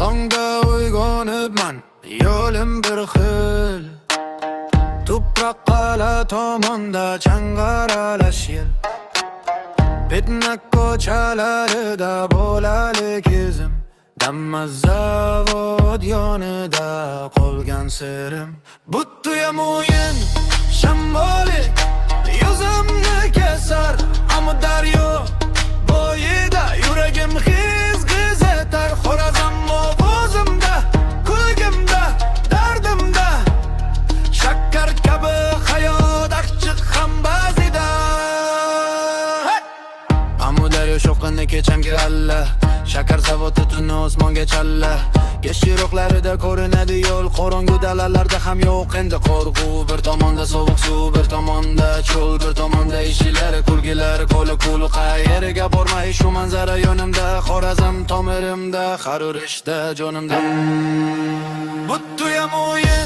Tongda uyg'onibman, yo'lim bir xil. Tuproq qala tomonda chang'aralash yel. Bitnak ko'chalarida bo'lalik izim. Damas zavod yonida qolgan sirim. Butuyam o'yin, shambolik, yuzimni kesar. Amudaryo bo'yida yuragim xiz-xiz etar. Xorazm o'zimda, kulgimda, dardimda. Shakkar kabi hayot achchiq ham ba'zida. Amudaryo shovqini kechamga alla. Shakar zavodi tunni osmonga challa. Kechqurunlarida ko'rinadi yo'l, qorong'u dalalarda ham yo'q endi qo'rquv. Bir tomonda sovuq suv, bir tomonda cho'l, bir tomonda ishchilar, kulgilar, qo'li qayerga bormay shu manzara yonimda. Xorazm tomirimda, har urishda jonimda. Butuyam o'yin